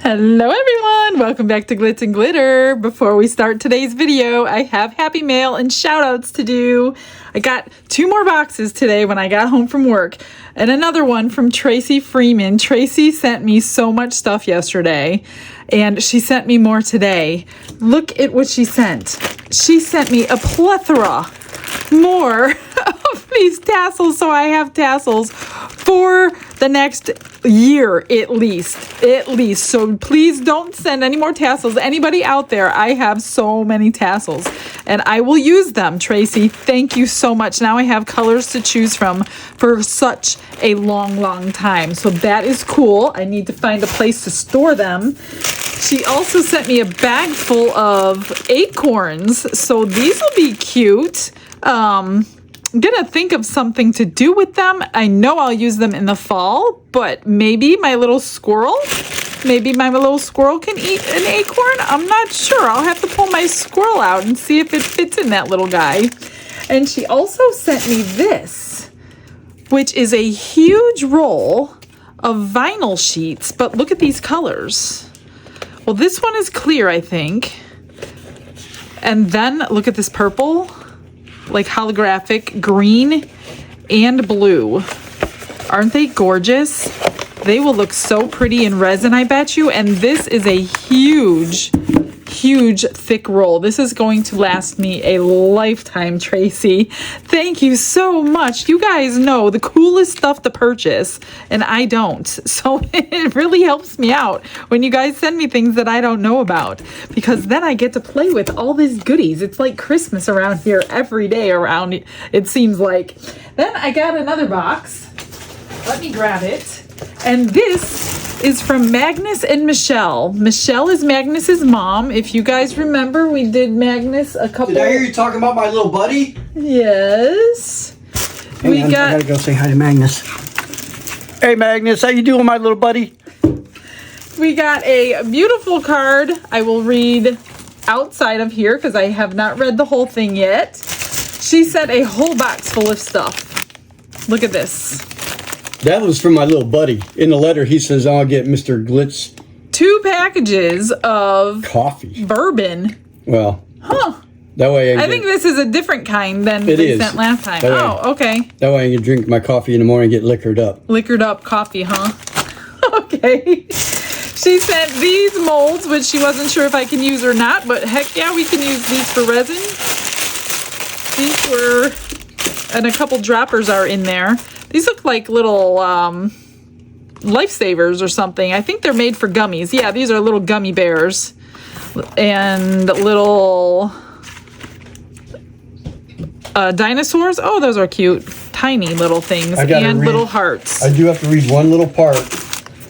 Hello everyone, welcome back to Glitz and Glitter. Before we start today's video, I have happy mail and shout outs to do. I got 2 more boxes today when I got home from work and another one from Tracy Freeman. Tracy sent me so much stuff yesterday and she sent me more today. Look at what she sent. She sent me a plethora more of these tassels, so I have tassels for the next year at least. So please don't send any more tassels. Anybody out there, I have so many tassels and I will use them. Tracy, thank you so much. Now I have colors to choose from for such a long time. So that is cool. I need to find a place to store them. She also sent me a bag full of acorns. So these will be cute. I'm gonna think of something to do with them. I know I'll use them in the fall, but maybe my little squirrel can eat an acorn. I'm not sure. I'll have to pull my squirrel out and see if it fits in that little guy. And she also sent me this, which is a huge roll of vinyl sheets, but look at these colors. Well, this one is clear, I think. And then look at this purple, like holographic green and blue. Aren't they gorgeous? They will look so pretty in resin, I bet you. And this is a huge thick roll. This is going to last me a lifetime, Tracy. Thank you so much. You guys know the coolest stuff to purchase and I don't. So it really helps me out when you guys send me things that I don't know about, because then I get to play with all these goodies. It's like Christmas around here every day around, it seems like. Then I got another box. Let me grab it. And this is from Magnus and Michelle. Michelle is Magnus's mom. If you guys remember, we did Magnus a couple... Did I hear you talking about my little buddy? Yes. I gotta go say hi to Magnus. Hey Magnus, how you doing, my little buddy? We got a beautiful card. I will read outside of here because I have not read the whole thing yet. She sent a whole box full of stuff. Look at this. That was from my little buddy. In the letter, he says, I'll get Mr. Glitz 2 packages of coffee. Bourbon. Well, huh. That way I think this is a different kind than they sent last time. Oh, okay. That way I can drink my coffee in the morning and get liquored up. Liquored up coffee, huh? Okay. She sent these molds, which she wasn't sure if I can use or not, but heck yeah, we can use these for resin. These were, and a couple droppers are in there. These look like little lifesavers or something. I think they're made for gummies. Yeah, these are little gummy bears. And little dinosaurs. Oh, those are cute. Tiny little things. And little hearts. I do have to read one little part.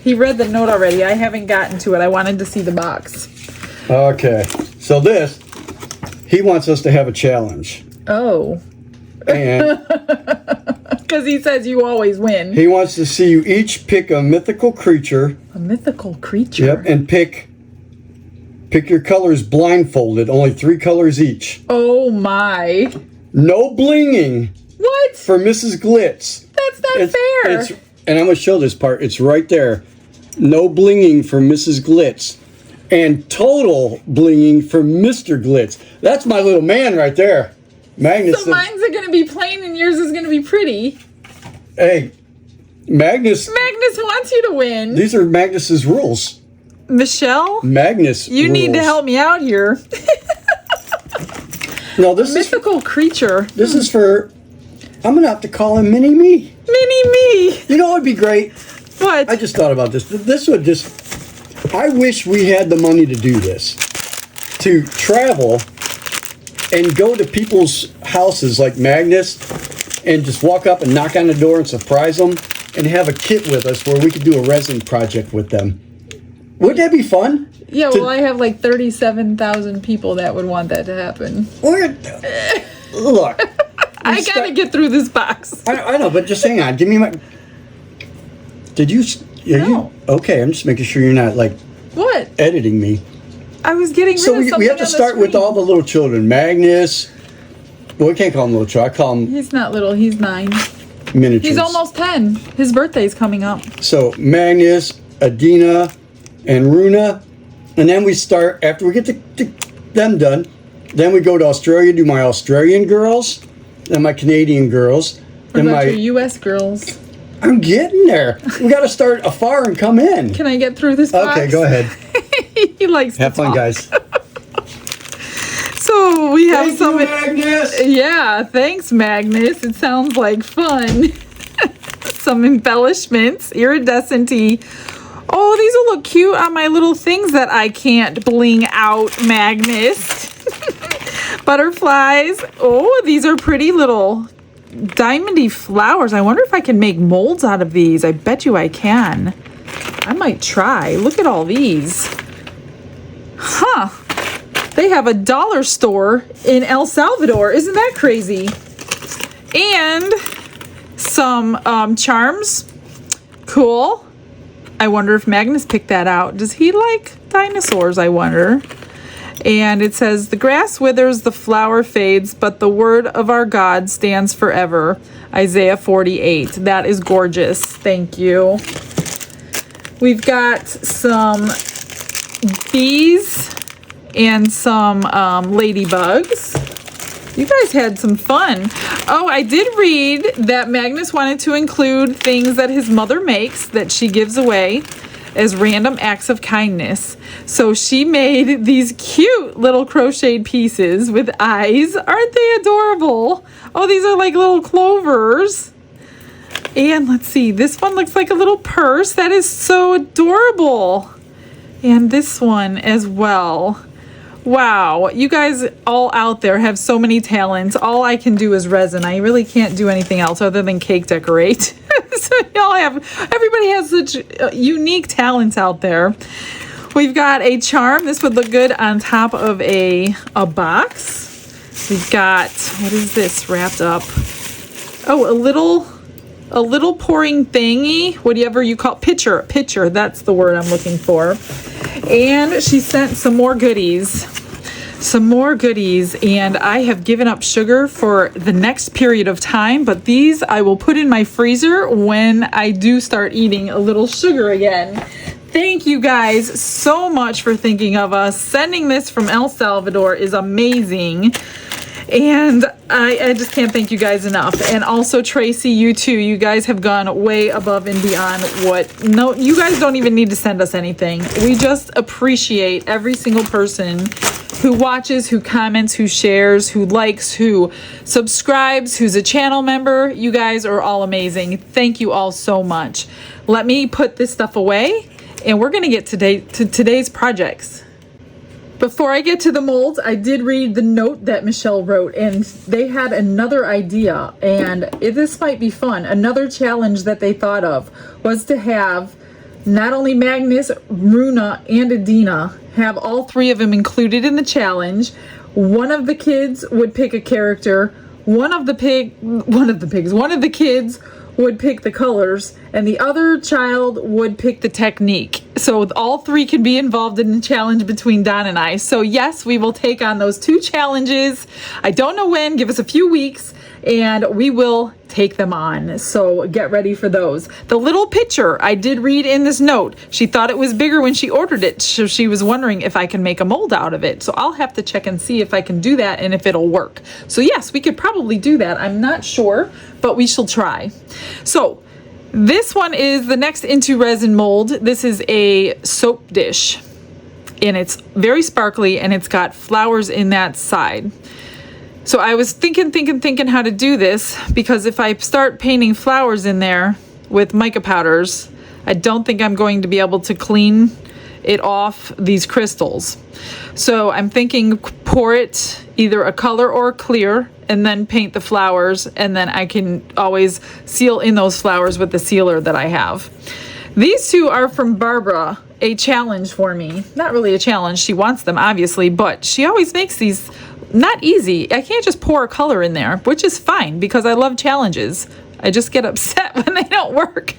He read the note already. I haven't gotten to it. I wanted to see the box. Okay. So this, he wants us to have a challenge. Oh. And... because he says you always win. He wants to see you each pick a mythical creature. A mythical creature? Yep, and pick your colors blindfolded. Only 3 colors each. Oh my. No blinging. What? For Mrs. Glitz. That's not fair. And I'm going to show this part. It's right there. No blinging for Mrs. Glitz. And total blinging for Mr. Glitz. That's my little man right there. Magnus. So mine's are going to be plain and yours is going to be pretty. Hey, Magnus wants you to win. These are Magnus's rules. Michelle? Magnus You need to help me out here. No, this mythical creature. This is for, I'm going to have to call him Mini-Me. Mini-Me. You know what would be great? What? I just thought about this. This would just, I wish we had the money to do this. To travel and go to people's houses like Magnus and just walk up and knock on the door and surprise them and have a kit with us where we could do a resin project with them. Wouldn't that be fun? Yeah, well, I have like 37,000 people that would want that to happen. Look. I gotta get through this box. I know, but just hang on. Give me my... Did you... No. Okay, I'm just making sure you're not, like... What? Editing me. I was getting rid of something. So we have to start with all the little children. Magnus. Well, we can't call him little child. I call him... He's not little. He's 9. Miniatures. He's almost 10. His birthday's coming up. So Magnus, Adina, and Runa. And then we start, after we get them done, then we go to Australia, do my Australian girls, and my Canadian girls. What and about my your U.S. girls? I'm getting there. We got to start afar and come in. Can I get through this box? Okay, go ahead. He likes Have to fun, talk. guys. So we have Thank some. you, Magnus. Yeah, thanks, Magnus. It sounds like fun. Some embellishments, iridescent-y. Oh, these will look cute on my little things that I can't bling out, Magnus. Butterflies. Oh, these are pretty little diamondy flowers. I wonder if I can make molds out of these. I bet you I can. I might try. Look at all these. Huh. They have a dollar store in El Salvador. Isn't that crazy? And some charms. Cool. I wonder if Magnus picked that out. Does he like dinosaurs, I wonder? And it says, the grass withers, the flower fades, but the word of our God stands forever. Isaiah 48. That is gorgeous. Thank you. We've got some bees and some ladybugs. You guys had some fun. Oh, I did read that Magnus wanted to include things that his mother makes that she gives away as random acts of kindness. So she made these cute little crocheted pieces with eyes. Aren't they adorable? Oh, these are like little clovers. And let's see, this one looks like a little purse. That is so adorable. And this one as well. Wow, you guys all out there have so many talents. All I can do is resin. I really can't do anything else other than cake decorate. So everybody has such unique talents out there. We've got a charm. This would look good on top of a box. We've got, what is this wrapped up? Oh, a little pouring thingy, whatever you call pitcher, that's the word I'm looking for. And she sent some more goodies, and I have given up sugar for the next period of time, but these I will put in my freezer when I do start eating a little sugar again. Thank you guys so much for thinking of us. Sending this from El Salvador is amazing. And I just can't thank you guys enough. And also Tracy, you too. You guys have gone way above and beyond no, you guys don't even need to send us anything. We just appreciate every single person who watches, who comments, who shares, who likes, who subscribes, who's a channel member. You guys are all amazing. Thank you all so much. Let me put this stuff away and we're going to get to today's projects. Before I get to the molds, I did read the note that Michelle wrote, and they had another idea, and this might be fun. Another challenge that they thought of was to have not only Magnus, Runa, and Adina, have all three of them included in the challenge. One of the kids would pick a character, one of the kids would pick the colors, and the other child would pick the technique. So all three can be involved in the challenge between Don and I. So yes, we will take on those two challenges. I don't know when, give us a few weeks, and we will take them on. So get ready for those. The little picture, I did read in this note, she thought it was bigger when she ordered it. So she was wondering if I can make a mold out of it. So I'll have to check and see if I can do that and if it'll work. So yes, we could probably do that. I'm not sure, but we shall try. So this one is the next Into Resin mold. This is a soap dish, and it's very sparkly, and it's got flowers in that side. So I was thinking how to do this, because if I start painting flowers in there with mica powders, I don't think I'm going to be able to clean it off these crystals. So I'm thinking pour it either a color or a clear, and then paint the flowers, and then I can always seal in those flowers with the sealer that I have. These two are from Barbara, a challenge for me. Not really a challenge, she wants them obviously, but she always makes these not easy. I can't just pour a color in there, which is fine because I love challenges. I just get upset when they don't work.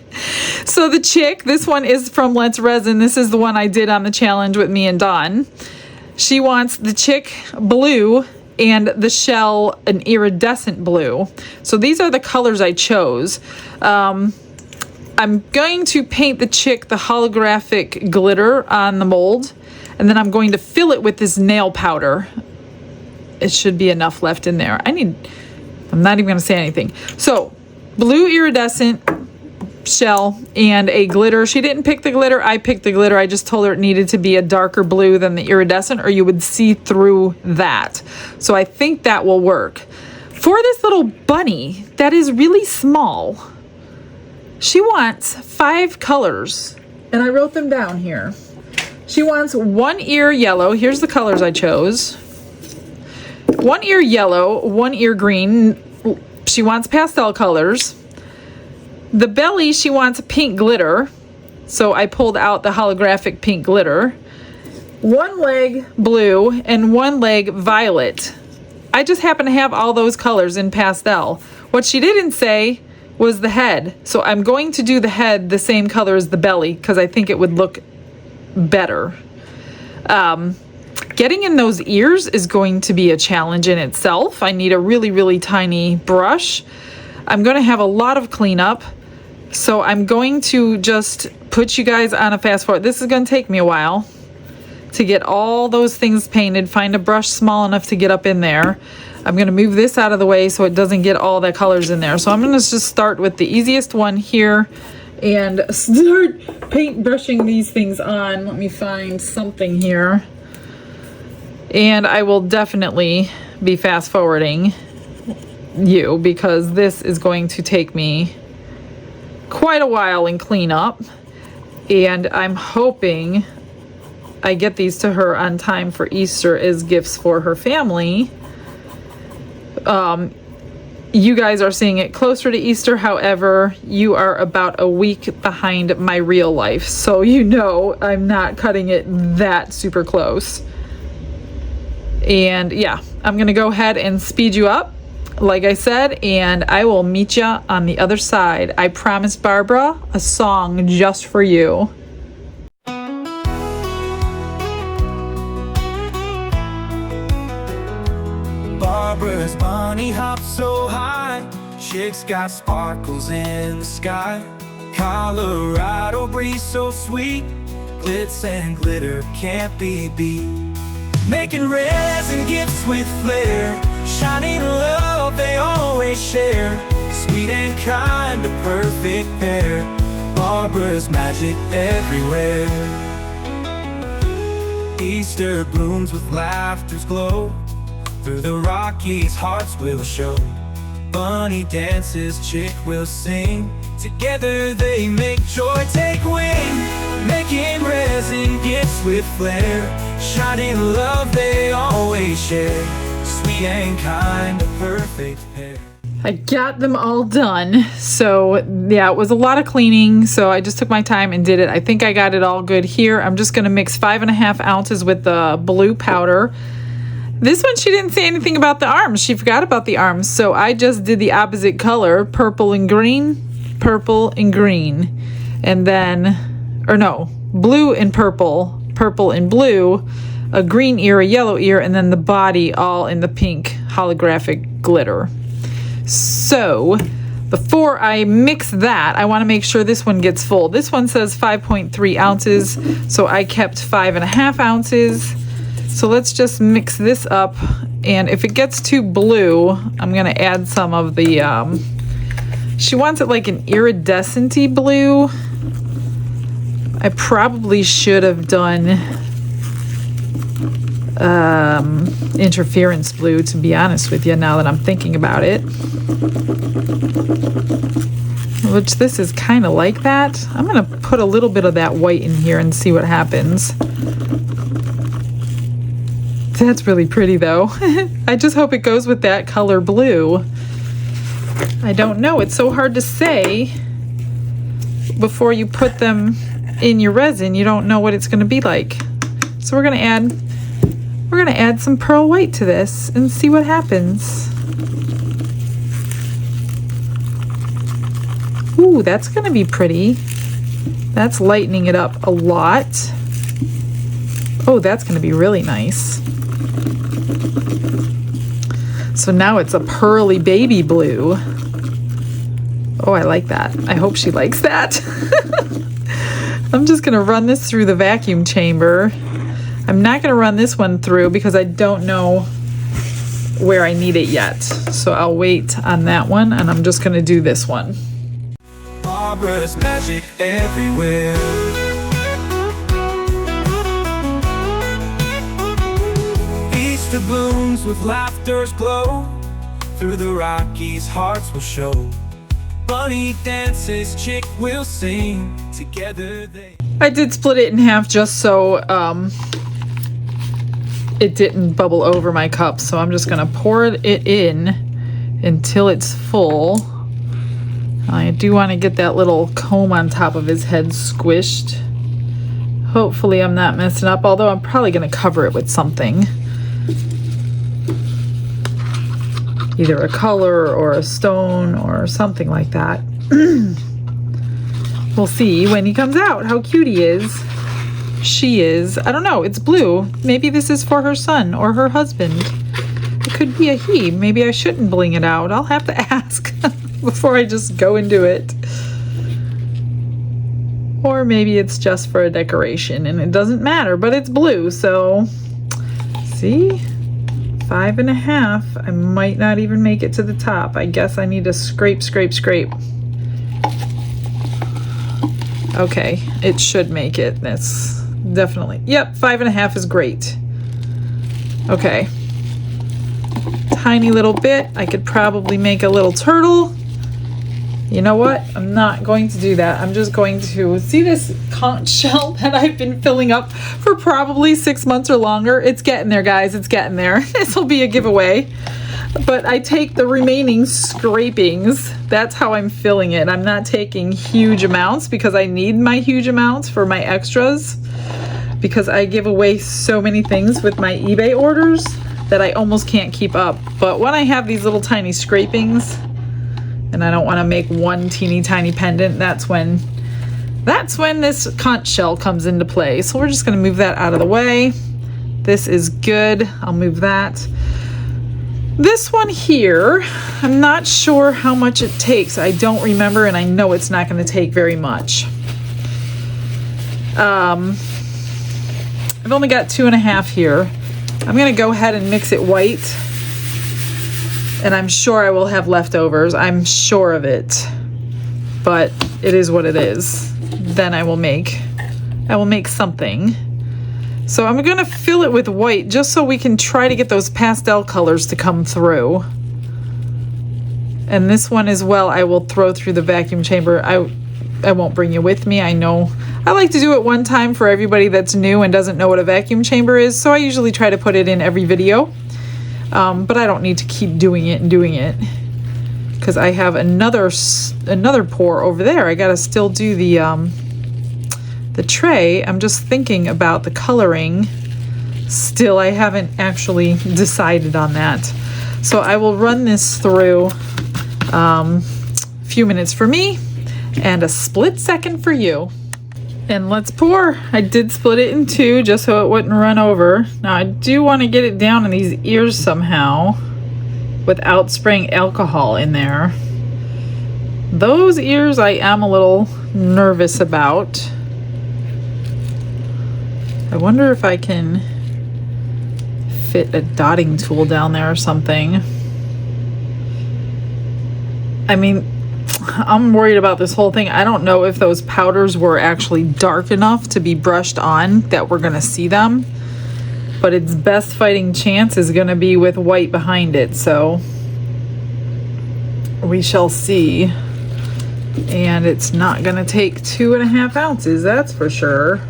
So the chick, this one is from Let's Resin. This is the one I did on the challenge with me and Dawn. She wants the chick blue and the shell an iridescent blue. So these are the colors I chose. I'm going to paint the chick the holographic glitter on the mold, and then I'm going to fill it with this nail powder. It should be enough left in there. I'm not even going to say anything. So, blue iridescent shell and a glitter. She didn't pick the glitter. I picked the glitter. I just told her it needed to be a darker blue than the iridescent, or you would see through that. So I think that will work. For this little bunny that is really small, she wants 5 colors, and I wrote them down here. She wants 1 ear yellow. Here's the colors I chose. 1 ear yellow, 1 ear green. She wants pastel colors. The belly, she wants pink glitter. So I pulled out the holographic pink glitter. 1 leg blue and 1 leg violet. I just happen to have all those colors in pastel. What she didn't say was the head. So I'm going to do the head the same color as the belly because I think it would look better. Getting in those ears is going to be a challenge in itself. I need a really, really tiny brush. I'm going to have a lot of cleanup. So I'm going to just put you guys on a fast forward. This is going to take me a while to get all those things painted, find a brush small enough to get up in there. I'm going to move this out of the way so it doesn't get all the colors in there. So I'm going to just start with the easiest one here and start paint brushing these things on. Let me find something here. And I will definitely be fast forwarding you because this is going to take me quite a while in cleanup. And I'm hoping I get these to her on time for Easter as gifts for her family. You guys are seeing it closer to Easter. However, you are about a week behind my real life. So you know I'm not cutting it that super close. And yeah, I'm going to go ahead and speed you up, like I said, and I will meet you on the other side. I promised Barbara a song just for you. Barbara's bunny hops so high, chicks got sparkles in the sky. Colorado breeze so sweet, glitz and glitter can't be beat. Making resin gifts with flair, shining love they always share. Sweet and kind, a perfect pair. Barbara's magic everywhere. Easter blooms with laughter's glow, through the Rockies hearts will show. Bunny dances, chick will sing, together they make joy take wing. Making resin gifts with flair, shining love they always share. Sweet and kind, a perfect pair. I got them all done. So yeah, it was a lot of cleaning, so I just took my time and did it. I think I got it all good here. I'm just gonna mix 5.5 ounces with the blue powder. This one, she didn't say anything about the arms. She forgot about the arms. So I just did the opposite color, purple and green, purple and green. And then, or no, blue and purple, purple and blue, a green ear, a yellow ear, and then the body all in the pink holographic glitter. So before I mix that, I want to make sure this one gets full. This one says 5.3 ounces, so I kept 5.5 ounces. So let's just mix this up, and if it gets too blue, I'm gonna add some of the, she wants it like an iridescent-y blue. I probably should have done interference blue, to be honest with you, now that I'm thinking about it. Which this is kind of like that. I'm gonna put a little bit of that white in here and see what happens. That's really pretty though. I just hope it goes with that color blue. I don't know, it's so hard to say before you put them in your resin. You don't know what it's gonna be like. So we're gonna add some pearl white to this and see what happens. Ooh, that's gonna be pretty. That's lightening it up a lot. Oh, that's gonna be really nice. So now it's a pearly baby blue. Oh, I like that. I hope she likes that. I'm just gonna run this through the vacuum chamber. I'm not gonna run this one through because I don't know where I need it yet. So I'll wait on that one, and I'm just gonna do this one. Barbara's magic everywhere. Easter blooms with laughter's glow. Through the Rockies hearts will show. Bunny dances, chick will sing. Together they... I did split it in half just so it didn't bubble over my cup. So I'm just gonna pour it in until it's full. I do want to get that little comb on top of his head squished. Hopefully I'm not messing up, although I'm probably gonna cover it with something. Either a color or a stone or something like that. We'll see when he comes out how cute he is. She is. I don't know. It's blue. Maybe this is for her son or her husband. It could be a he. Maybe I shouldn't bling it out. I'll have to ask before I just go and do it. Or maybe it's just for a decoration and it doesn't matter, but it's blue, so see? 5.5. I might not even make it to the top. I guess I need to scrape, scrape, scrape. Okay, it should make it. That's definitely, yep, 5.5 is great. Okay. Tiny little bit. I could probably make a little turtle. You know what? I'm not going to do that. I'm just going to see this conch shell that I've been filling up for probably 6 months or longer. It's getting there, guys. It's getting there. This will be a giveaway. But I take the remaining scrapings. That's how I'm filling it. I'm not taking huge amounts because I need my huge amounts for my extras, because I give away so many things with my eBay orders that I almost can't keep up. But when I have these little tiny scrapings, and I don't want to make one teeny tiny pendant, that's when this conch shell comes into play. So we're just going to move that out of the way. This is good. I'll move that. This one here, I'm not sure how much it takes. I don't remember, and I know it's not going to take very much. I've only got 2.5 here. I'm going to go ahead and mix it white. And I'm sure I will have leftovers. I'm sure of it. But it is what it is. Then I will make something. So I'm gonna fill it with white just so we can try to get those pastel colors to come through. And this one as well, I will throw through the vacuum chamber. I won't bring you with me. I know I like to do it one time for everybody that's new and doesn't know what a vacuum chamber is. So I usually try to put it in every video. But I don't need to keep doing it because I have another pour over there. I gotta still do the tray. I'm just thinking about the coloring. Still, I haven't actually decided on that. So I will run this through a few minutes for me and a split second for you. And let's pour. I did split it in two just so it wouldn't run over. Now I do want to get it down in these ears somehow without spraying alcohol in there. Those ears I am a little nervous about. I wonder if I can fit a dotting tool down there or something. I mean, I'm worried about this whole thing. I don't know if those powders were actually dark enough to be brushed on that we're gonna see them, but its best fighting chance is gonna be with white behind it, so we shall see. And it's not gonna take 2.5 ounces, that's for sure.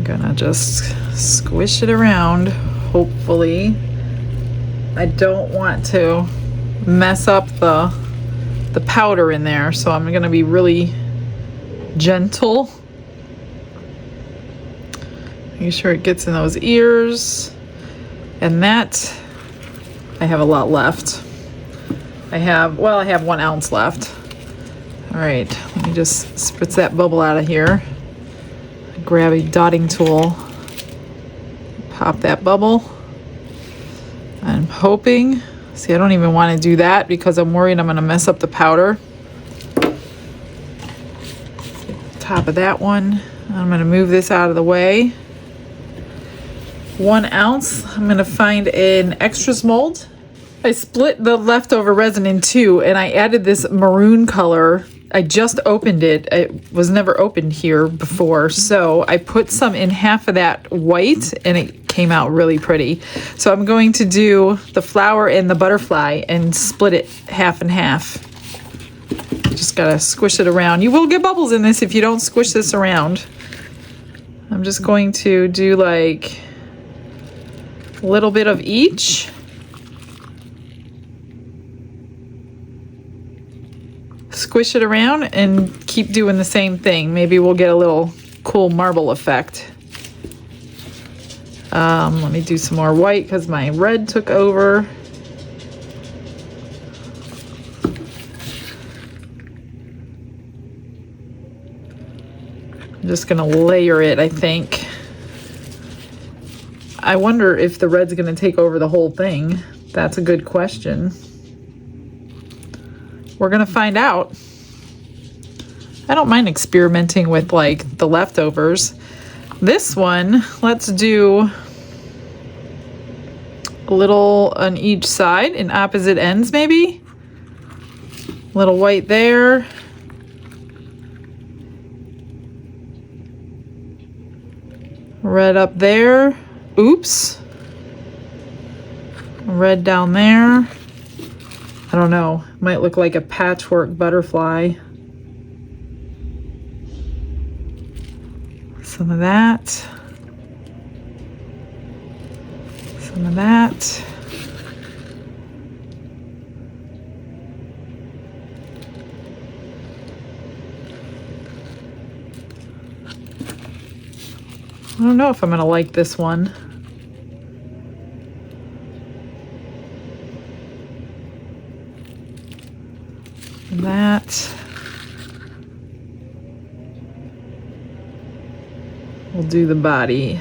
Gonna just squish it around, hopefully. I don't want to mess up the powder in there, so I'm gonna be really gentle. Make sure it gets in those ears. And that, I have a lot left. I have 1 ounce left. All right, let me just spritz that bubble out of here. grab a dotting tool, pop that bubble. I'm hoping, see, I don't even want to do that because I'm worried I'm going to mess up the powder. Top of that one. I'm going to move this out of the way. 1 ounce. I'm going to find an extras mold. I split the leftover resin in two and I added this maroon color. I just opened it. It was never opened here before. So I put some in half of that white and it came out really pretty. So I'm going to do the flower and the butterfly and split it half and half. Just gotta squish it around. You will get bubbles in this if you don't squish this around. I'm just going to do like a little bit of each. Squish it around and keep doing the same thing. Maybe we'll get a little cool marble effect. Let me do some more white because my red took over. I'm just gonna layer it, I think. I wonder if the red's gonna take over the whole thing. That's a good question. We're gonna find out. I don't mind experimenting with like the leftovers. This one, let's do a little on each side in opposite ends maybe. A little white there. Red up there. Oops. Red down there. I don't know, might look like a patchwork butterfly. Some of that. Some of that. I don't know if I'm gonna like this one. That. We'll do the body.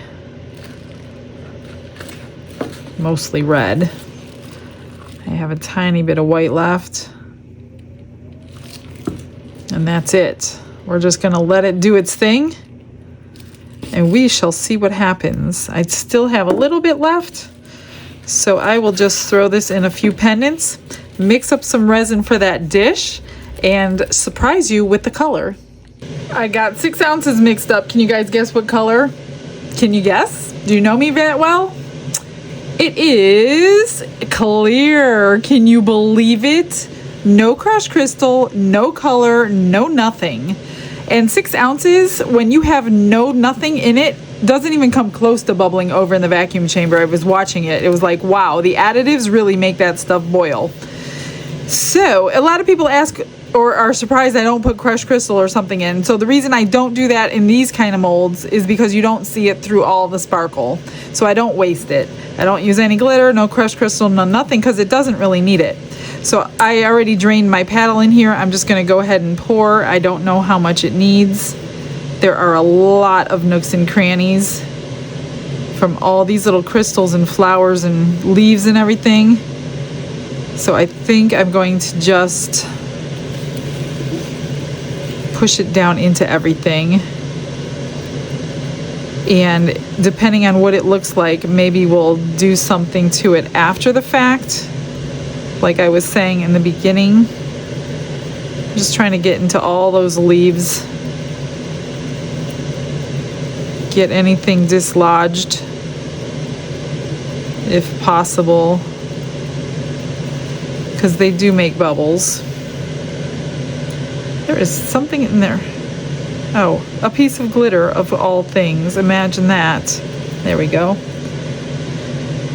Mostly red. I have a tiny bit of white left. And that's it. We're just gonna let it do its thing. And we shall see what happens. I still have a little bit left. So I will just throw this in a few pendants, mix up some resin for that dish, and surprise you with the color. I got 6 ounces mixed up. Can you guys guess what color? Can you guess? Do you know me that well? It is clear. Can you believe it? No crushed crystal, no color, no nothing. And 6 ounces, when you have no nothing in it, doesn't even come close to bubbling over in the vacuum chamber. I was watching it. It was like, wow, the additives really make that stuff boil. So a lot of people ask or are surprised I don't put crushed crystal or something in. So the reason I don't do that in these kind of molds is because you don't see it through all the sparkle. So I don't waste it. I don't use any glitter, no crushed crystal, no nothing, because it doesn't really need it. So I already drained my paddle in here. I'm just gonna go ahead and pour. I don't know how much it needs. There are a lot of nooks and crannies from all these little crystals and flowers and leaves and everything. So I think I'm going to just push it down into everything. And depending on what it looks like, maybe we'll do something to it after the fact. Like I was saying in the beginning, I'm just trying to get into all those leaves, get anything dislodged if possible, because they do make bubbles. There is something in there. Oh, a piece of glitter of all things. Imagine that. There we go.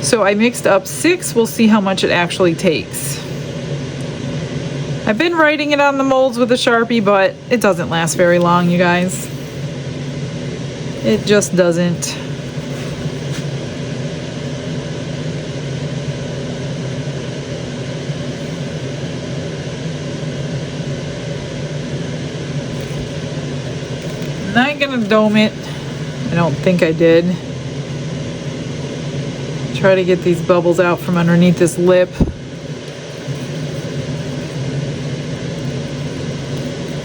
So I mixed up 6. We'll see how much it actually takes. I've been writing it on the molds with a Sharpie, but it doesn't last very long, you guys. It just doesn't. Not gonna dome it. I don't think I did. Try to get these bubbles out from underneath this lip.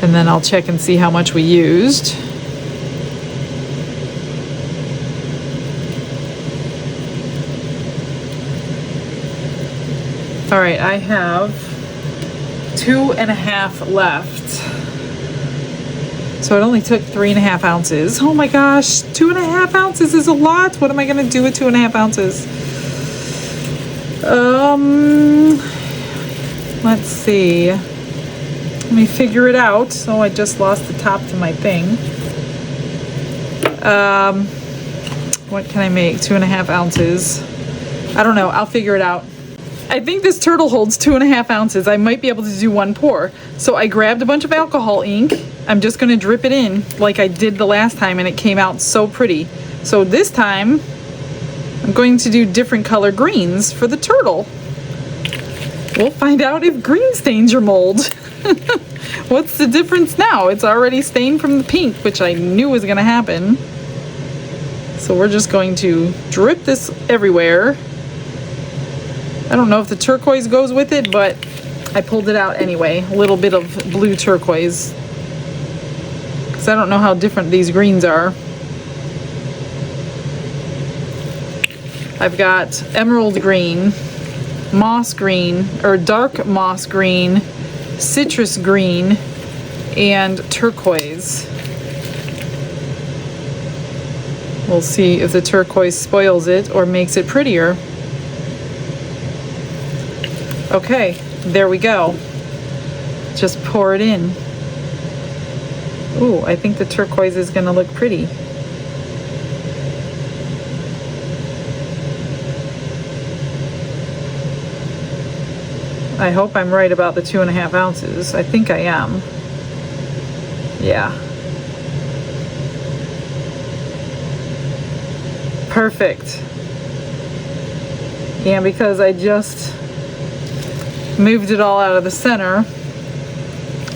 And then I'll check and see how much we used. All right, I have 2.5 left. So it only took 3.5 ounces. Oh my gosh, 2.5 ounces is a lot. What am I gonna do with 2.5 ounces? Let's see. Let me figure it out. Oh, I just lost the top to my thing. What can I make? 2.5 ounces. I don't know, I'll figure it out. I think this turtle holds 2.5 ounces. I might be able to do one pour. So I grabbed a bunch of alcohol ink. I'm just gonna drip it in like I did the last time, and it came out so pretty. So this time, I'm going to do different color greens for the turtle. We'll find out if green stains your mold. What's the difference now? It's already stained from the pink, which I knew was gonna happen. So we're just going to drip this everywhere. I don't know if the turquoise goes with it, but I pulled it out anyway. A little bit of blue turquoise. Because I don't know how different these greens are. I've got emerald green, moss green, or dark moss green, citrus green, and turquoise. We'll see if the turquoise spoils it or makes it prettier. Okay, there we go. Just pour it in. Ooh, I think the turquoise is gonna look pretty. I hope I'm right about the 2.5 ounces. I think I am. Yeah. Perfect. And because I just moved it all out of the center,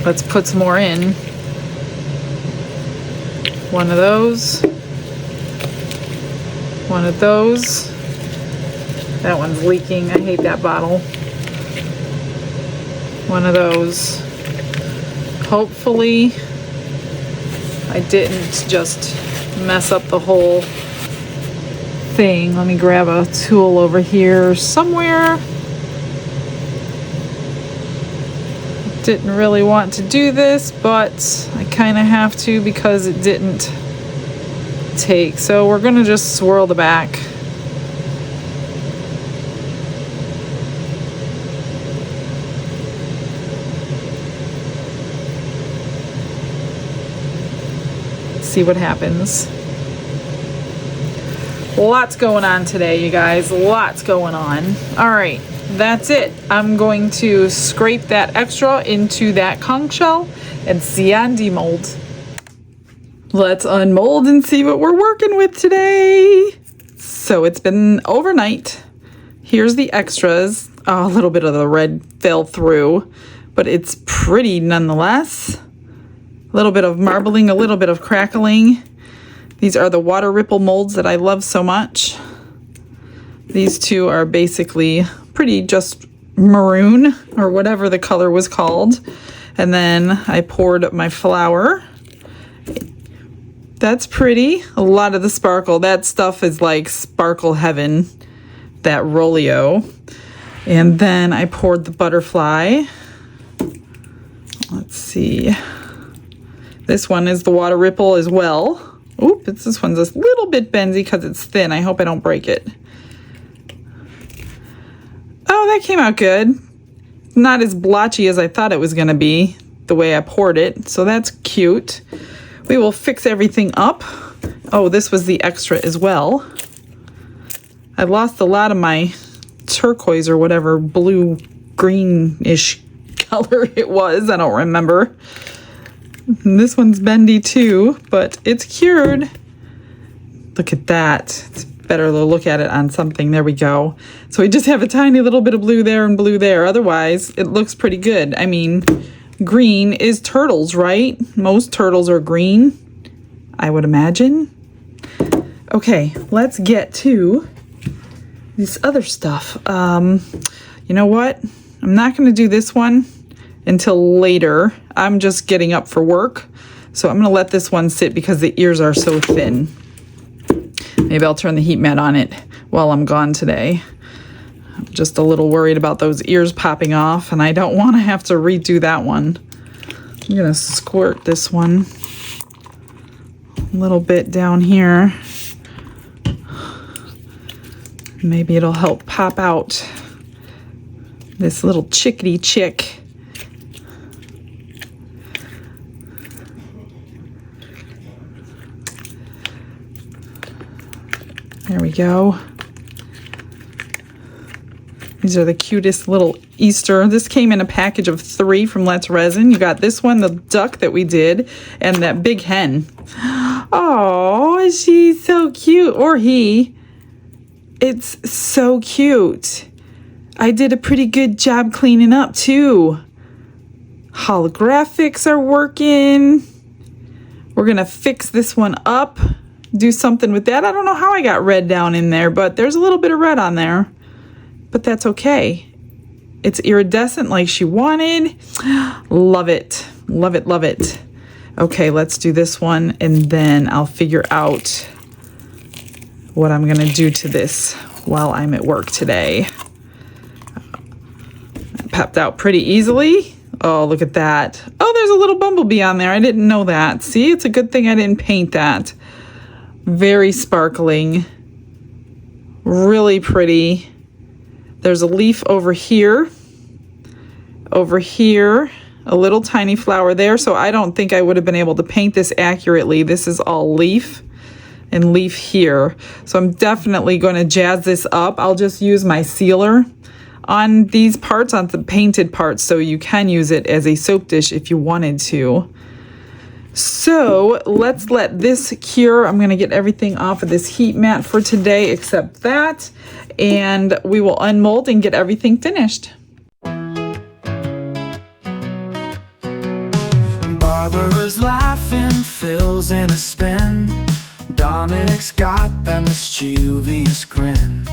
let's put some more in. One of those. One of those. That one's leaking. I hate that bottle. One of those. Hopefully I didn't just mess up the whole thing. Let me grab a tool over here somewhere. Didn't really want to do this, but I kind of have to because it didn't take. So we're gonna just swirl the back. See what happens. Lots going on today, you guys. Lots going on. All right. That's it. I'm going to scrape that extra into that conch shell and see on demold. Let's unmold and see what we're working with today. So it's been overnight. Here's the extras. Oh, a little bit of the red fell through, but it's pretty nonetheless. A little bit of marbling, a little bit of crackling. These are the water ripple molds that I love so much. These two are basically pretty just maroon or whatever the color was called. And then I poured my flour. That's pretty. A lot of the sparkle. That stuff is like sparkle heaven, that Rolio. And then I poured the butterfly. Let's see. This one is the water ripple as well. Oop, this one's a little bit bendy because it's thin. I hope I don't break it. Oh, that came out good. Not as blotchy as I thought it was going to be, the way I poured it. So that's cute. We will fix everything up. Oh, this was the extra as well. I lost a lot of my turquoise or whatever blue greenish color it was. I don't remember. And this one's bendy too, but it's cured. Look at that. It's better to look at it on something. There we go. So we just have a tiny little bit of blue there and blue there. Otherwise, it looks pretty good. I mean, green is turtles, right? Most turtles are green, I would imagine. Okay, let's get to this other stuff. You know what? I'm not going to do this one until later. I'm just getting up for work, so I'm going to let this one sit because the ears are so thin. Maybe I'll turn the heat mat on it while I'm gone today. I'm just a little worried about those ears popping off, and I don't want to have to redo that one. I'm going to squirt this one a little bit down here. Maybe it'll help pop out this little chickadee chick. There we go. These are the cutest little Easter. This came in a package of 3 from Let's Resin. You got this one, the duck that we did, and that big hen. Oh, she's so cute. Or he. It's so cute. I did a pretty good job cleaning up too. Holographics are working. We're gonna fix this one up, do something with that. I don't know how I got red down in there, but there's a little bit of red on there. But that's okay. It's iridescent like she wanted. Love it. Love it, love it. Okay, let's do this one, and then I'll figure out what I'm gonna do to this while I'm at work today. It popped out pretty easily. Oh, look at that. Oh, there's a little bumblebee on there. I didn't know that. See, it's a good thing I didn't paint that. Very sparkling. Really pretty. There's a leaf over here. Over here. A little tiny flower there. So I don't think I would have been able to paint this accurately. This is all leaf and leaf here. So I'm definitely going to jazz this up. I'll just use my sealer on these parts, on the painted parts, so you can use it as a soap dish if you wanted to. So let's let this cure. I'm going to get everything off of this heat mat for today except that, and we will unmold and get everything finished. Barbara's laughing, Phil's in a spin. Dominic's got that mischievous grin.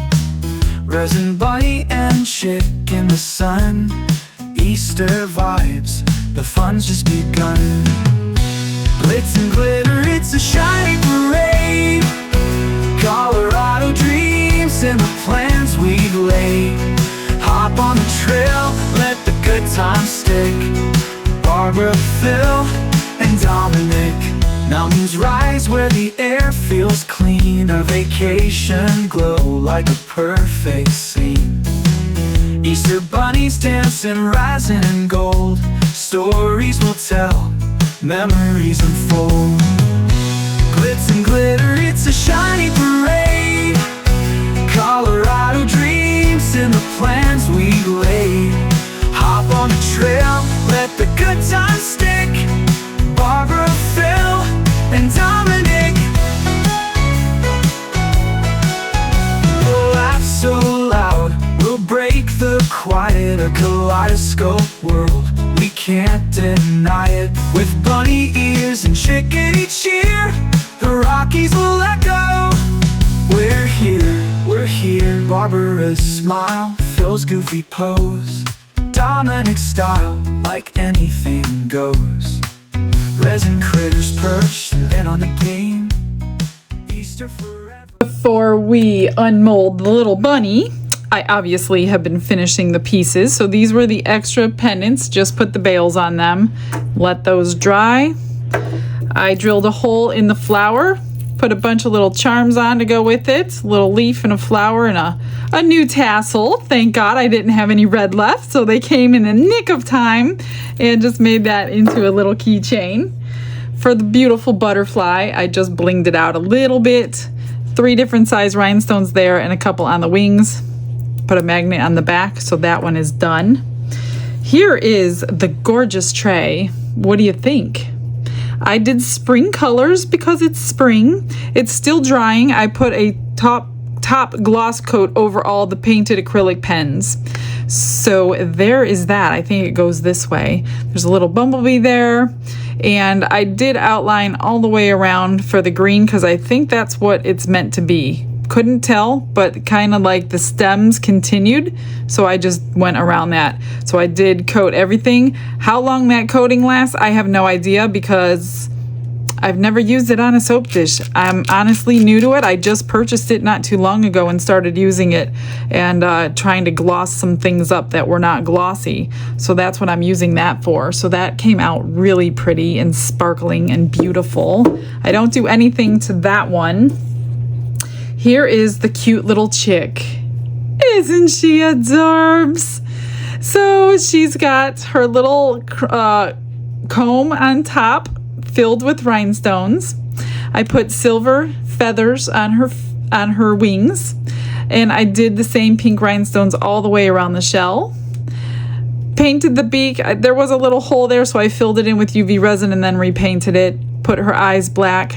Resin, bunny, and chick in the sun. Easter vibes, the fun's just begun. Glitz and glitter, it's a shiny parade. Colorado dreams and the plans we've laid. Hop on the trail, let the good times stick. Barbara, Phil, and Dominic. Mountains rise where the air feels clean. A vacation glow like a perfect scene. Easter bunnies dancing, rising in gold. Stories will tell, memories unfold. Glitz and glitter, it's a shiny parade. Colorado dreams and the plans we laid. Hop on the trail, let the good times stick. Barbara, Phil, and Dominic. We'll laugh so loud, we'll break the quiet. A kaleidoscope world, we can't deny it. With bunny ears and chickadee cheer, the Rockies will echo. We're here. Barbara's smile, Phil's goofy pose, Dominic's style, like anything goes. Resin critters perched and on the game. Easter forever. Before we unmold the little bunny, I obviously have been finishing the pieces. So these were the extra pendants. Just put the bails on them. Let those dry. I drilled a hole in the flower. Put a bunch of little charms on to go with it. A little leaf and a flower and a new tassel. Thank God I didn't have any red left, so they came in a nick of time and just made that into a little keychain. For the beautiful butterfly, I just blinged it out a little bit. 3 different size rhinestones there and a couple on the wings. Put a magnet on the back, so that one is done. Here is the gorgeous tray. What do you think? I did spring colors because it's spring. It's still drying. I put a top gloss coat over all the painted acrylic pens. So there is that. I think it goes this way. There's a little bumblebee there. And I did outline all the way around for the green because I think that's what it's meant to be. Couldn't tell, but kind of like the stems continued, so I just went around that. So I did coat everything. How long that coating lasts, I have no idea because I've never used it on a soap dish. I'm honestly new to it. I just purchased it not too long ago and started using it and trying to gloss some things up that were not glossy. So that's what I'm using that for. So that came out really pretty and sparkling and beautiful. I don't do anything to that one. Here is the cute little chick. Isn't she adorbs? So she's got her little comb on top filled with rhinestones. I put silver feathers on her wings, and I did the same pink rhinestones all the way around the shell. Painted the beak. There was a little hole there, so I filled it in with UV resin and then repainted it. Put her eyes black.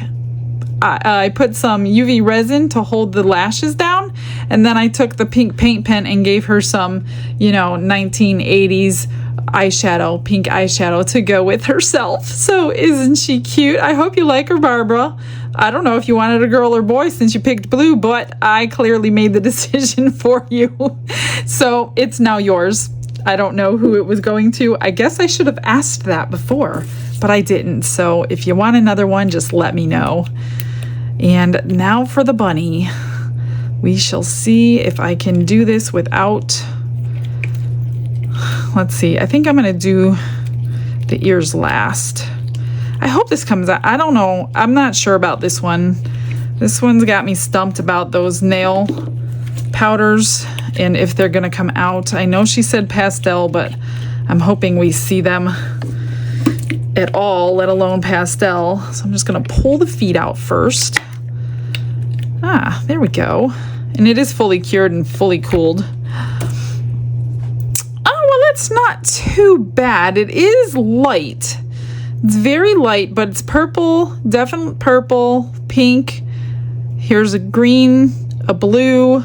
I put some UV resin to hold the lashes down, and then I took the pink paint pen and gave her some, 1980s eyeshadow, pink eyeshadow to go with herself. So isn't she cute? I hope you like her, Barbara. I don't know if you wanted a girl or boy since you picked blue, but I clearly made the decision for you. So it's now yours. I don't know who it was going to. I guess I should have asked that before, but I didn't. So if you want another one, just let me know. And now for the bunny. We shall see if I can do this without... Let's see. I think I'm going to do the ears last. I hope this comes out. I don't know. I'm not sure about this one. This one's got me stumped about those nail powders and if they're going to come out. I know she said pastel, but I'm hoping we see them at all, let alone pastel. So I'm just going to pull the feet out first. Ah, there we go. And it is fully cured and fully cooled. Oh, well, that's not too bad. It is light. It's very light, but it's purple, definitely purple, pink. Here's a green, a blue,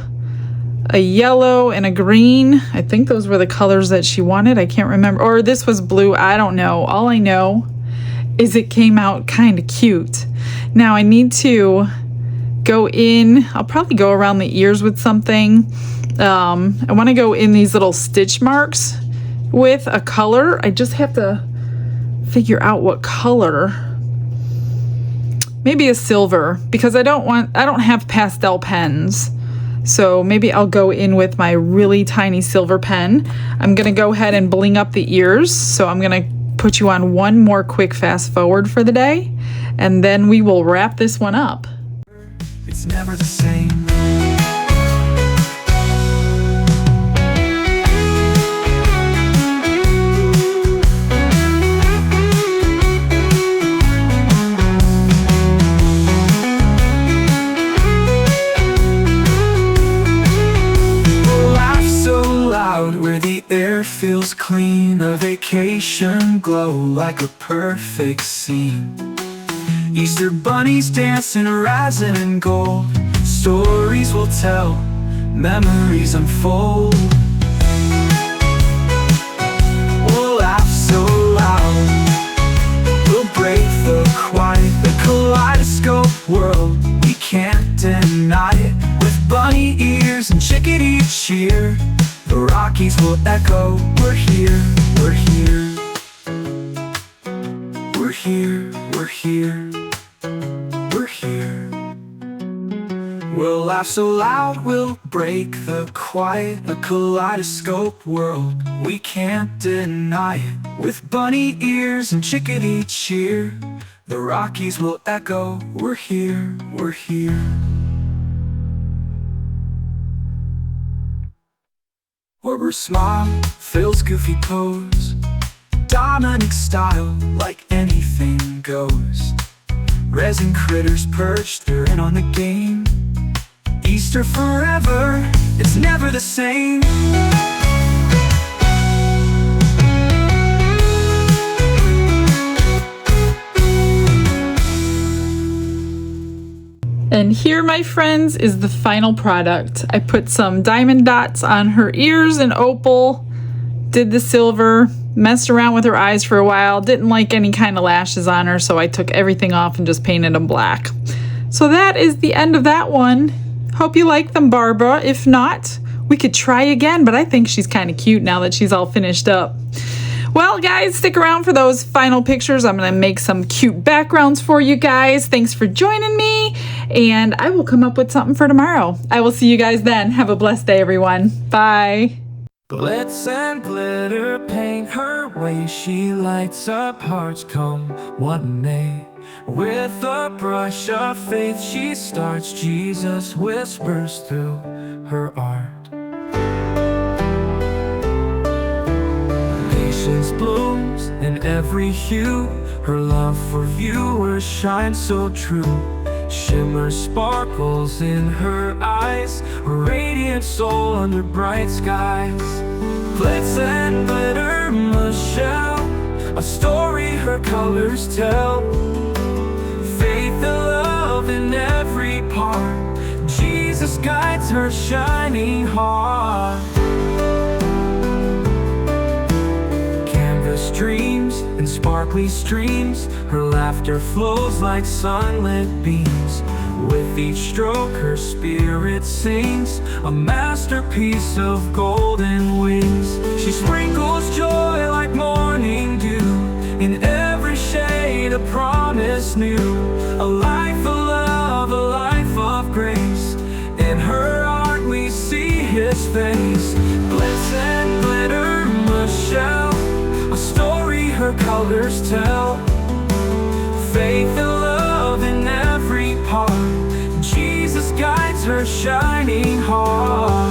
a yellow, and a green. I think those were the colors that she wanted. I can't remember. Or this was blue. I don't know. All I know is it came out kind of cute. Now I need to go in. I'll probably go around the ears with something. I want to go in these little stitch marks with a color. I just have to figure out what color. Maybe a silver, because I don't have pastel pens. So maybe I'll go in with my really tiny silver pen. I'm going to go ahead and bling up the ears. So I'm going to put you on one more quick fast forward for the day, and then we will wrap this one up. It's never the same. Laugh so loud where the air feels clean. A vacation glow like a perfect scene. Easter bunnies dance in resin and gold. Stories we'll tell, memories unfold. We'll laugh so loud, we'll break the quiet. The kaleidoscope world, we can't deny it. With bunny ears and chickadee cheer, the Rockies will echo. We're here, we're here. We're here, we're here. We're here. We'll laugh so loud, we'll break the quiet. A kaleidoscope world, we can't deny it. With bunny ears and chickadee cheer, the Rockies will echo. We're here, we're here. We're smile, Phil's goofy pose, Dominic style, like anything goes. Resin critters perched, they're in on the game. Easter forever, it's never the same. And here, my friends, is the final product. I put some diamond dots on her ears in opal, did the silver, Messed around with her eyes for a while. Didn't like any kind of lashes on her, so I took everything off and just painted them black. So that is the end of that one. Hope you like them, Barbara. If not, we could try again, but I think she's kind of cute now that she's all finished up. Well, guys, stick around for those final pictures. I'm going to make some cute backgrounds for you guys. Thanks for joining me, and I will come up with something for tomorrow. I will see you guys then. Have a blessed day, everyone. Bye. Glitz and glitter paint her way. She lights up hearts come one day. With a brush of faith she starts. Jesus whispers through her art. Patience blooms in every hue. Her love for viewers shines so true. Shimmer sparkles in her eyes. A radiant soul under bright skies. Glitz and glitter, Michelle, a story her colors tell. Faith and love in every part. Jesus guides her shining heart. Canvas dreams and sparkly streams. Her laughter flows like sunlit beams. With each stroke her spirit sings, a masterpiece of golden wings. She sprinkles joy like morning dew. In every shade a promise new. A life of love, a life of grace. In her art we see his face. Glitz and glitter, Michelle, a story her colors tell. Faith and love in every part. Jesus guides her shining heart.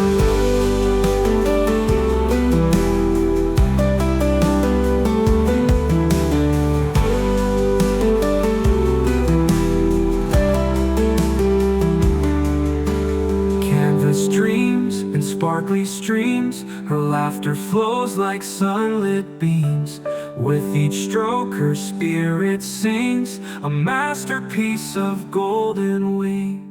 Canvas dreams and sparkly streams. Her laughter flows like sunlit beams. With each stroke her spirit sings, a masterpiece of golden wings.